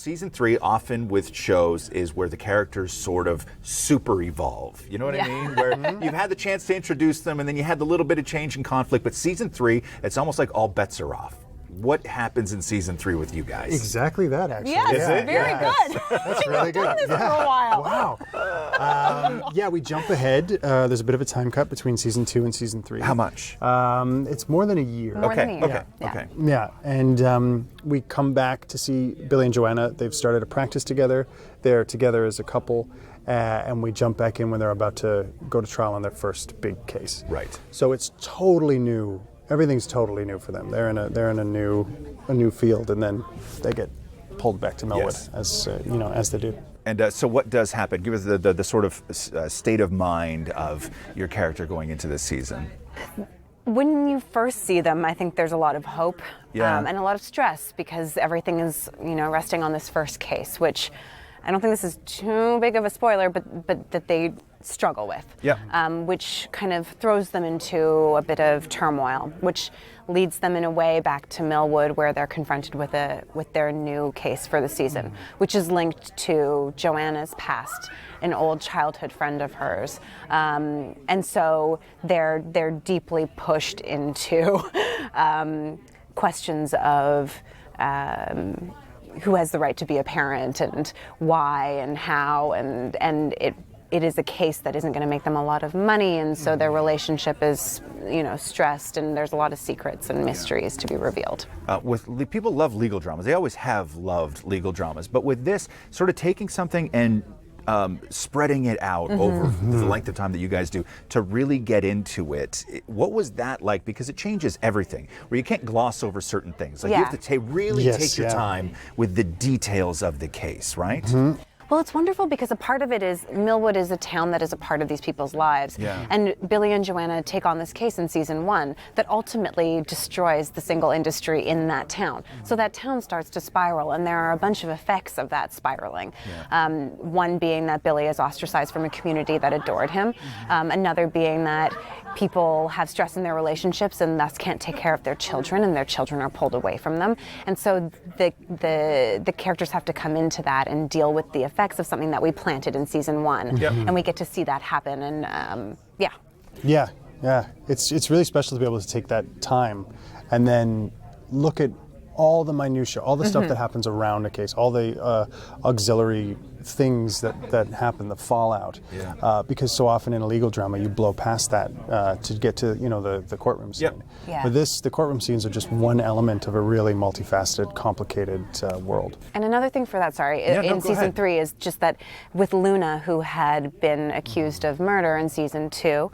Season 3, often with shows, is where the characters sort of super evolve. You know what I mean? Where you've had the chance to introduce them, and then you had the little bit of change and conflict. But Season 3, it's almost like all bets are off. What happens in Season 3 with you guys? Exactly that, actually. Yes, very good. That's really good. Done this for a while. Wow. Yeah, we jump ahead. There's a bit of a time cut between Season 2 and Season 3. How much? It's more than a year. More than a year. Okay. Yeah, and we come back to see Billy and Joanna. They've started a practice together. They're together as a couple, and we jump back in when they're about to go to trial on their first big case. Right. So it's totally new. Everything's totally new for them. They're in a new field, and then they get pulled back to Millwood as they do. And so what does happen? Give us the sort of state of mind of your character going into this season. When you first see them, I think there's a lot of hope and a lot of stress because everything is, resting on this first case, which I don't think this is too big of a spoiler, but that they struggle with, which kind of throws them into a bit of turmoil, which leads them in a way back to Millwood, where they're confronted with their new case for the season, which is linked to Joanna's past, an old childhood friend of hers, and so they're deeply pushed into questions of who has the right to be a parent and why and how, and it is a case that isn't going to make them a lot of money, and so their relationship is, stressed, and there's a lot of secrets and mysteries to be revealed. People love legal dramas. They always have loved legal dramas, but with this, sort of taking something and spreading it out over the length of time that you guys do to really get into it. What was that like? Because it changes everything, where you can't gloss over certain things. Like you have to really take your time with the details of the case, right? Well, it's wonderful because a part of it is Millwood is a town that is a part of these people's lives. And Billy and Joanna take on this case in Season 1 that ultimately destroys the single industry in that town. So that town starts to spiral, and there are a bunch of effects of that spiraling. One being that Billy is ostracized from a community that adored him. Another being that people have stress in their relationships and thus can't take care of their children, and their children are pulled away from them. And so the characters have to come into that and deal with the effects of something that we planted in Season 1. And we get to see that happen, and It's really special to be able to take that time and then look at all the minutia, all the stuff that happens around a case, all the auxiliary things that happen, the fallout. Because so often in a legal drama, you blow past that to get to the courtroom scene. But the courtroom scenes are just one element of a really multifaceted, complicated world. And another thing for that, in Season 3 is just that with Luna, who had been accused of murder in Season 2,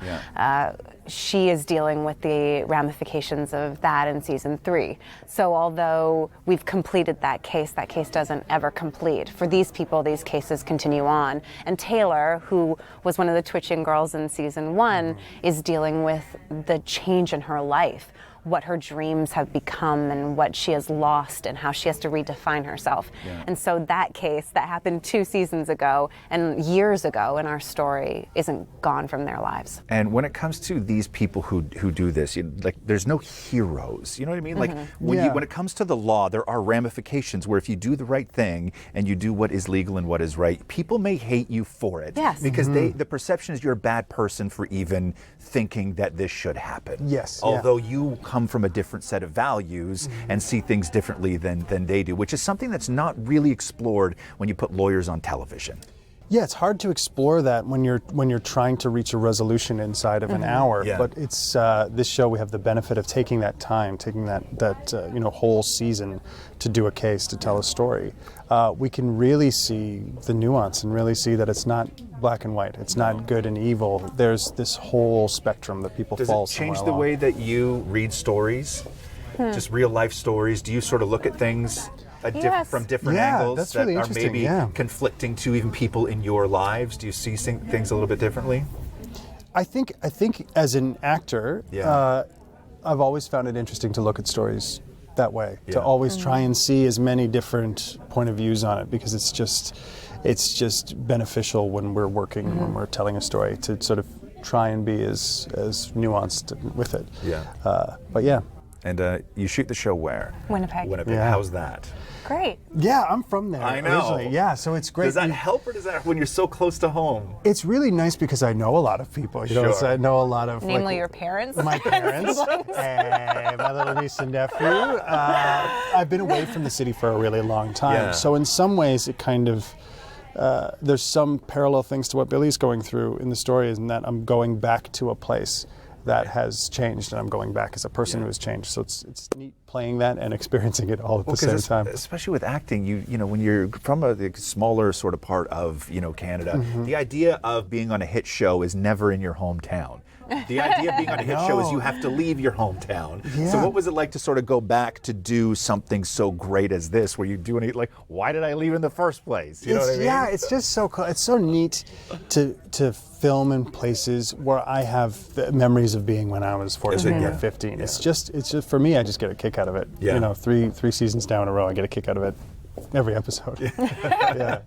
she is dealing with the ramifications of that in Season 3. So although we've completed that case doesn't ever complete. For these people, these cases continue on. And Taylor, who was one of the twitching girls in Season 1, is dealing with the change in her life, what her dreams have become and what she has lost and how she has to redefine herself. And so that case that happened 2 seasons ago and years ago in our story isn't gone from their lives. And when it comes to these people who do this, there's no heroes. You know what I mean? Like when it comes to the law, there are ramifications where if you do the right thing and you do what is legal and what is right, people may hate you for it. Because the perception is you're a bad person for even thinking that this should happen. Although you come from a different set of values and see things differently than they do, which is something that's not really explored when you put lawyers on television. Yeah, it's hard to explore that when you're trying to reach a resolution inside of an hour. But it's this show, we have the benefit of taking that time, taking that whole season to do a case, to tell a story. We can really see the nuance and really see that it's not black and white. It's not good and evil. There's this whole spectrum that people fall somewhere along. Does it change the way that you read stories? Just real life stories? Do you sort of look at things from different angles that are maybe conflicting to even people in your lives? Do you see things a little bit differently? I think as an actor, I've always found it interesting to look at stories that way, to always try and see as many different point of views on it, because it's just beneficial when we're working, when we're telling a story, to sort of try and be as nuanced with it. But And you shoot the show where? Winnipeg. Winnipeg. Yeah. How's that? Great. Yeah, I'm from there. I know. Originally. Yeah, so it's great. Does that help, or does that when you're so close to home? It's really nice because I know a lot of people. You know, Sure. I know a lot of Namely your parents. my parents, and my little niece and nephew. I've been away from the city for a really long time, Yeah. so in some ways it kind of there's some parallel things to what Billy's going through in the story, in that I'm going back to a place that has changed, and I'm going back as a person who has changed. So it's neat playing that and experiencing it all at the same time. Especially with acting, you know, when you're from a smaller sort of part of, you know, Canada, the idea of being on a hit show is never in your hometown. The idea of being on a hit show is you have to leave your hometown. Yeah. So what was it like to sort of go back to do something so great as this, where you do it like, why did I leave in the first place? You know what I mean? Yeah, it's just so cool. It's so neat to film in places where I have the memories of being when I was 14 or 15. It's just for me, I just get a kick out of it. Yeah. You know, three seasons down in a row, I get a kick out of it every episode. Yeah.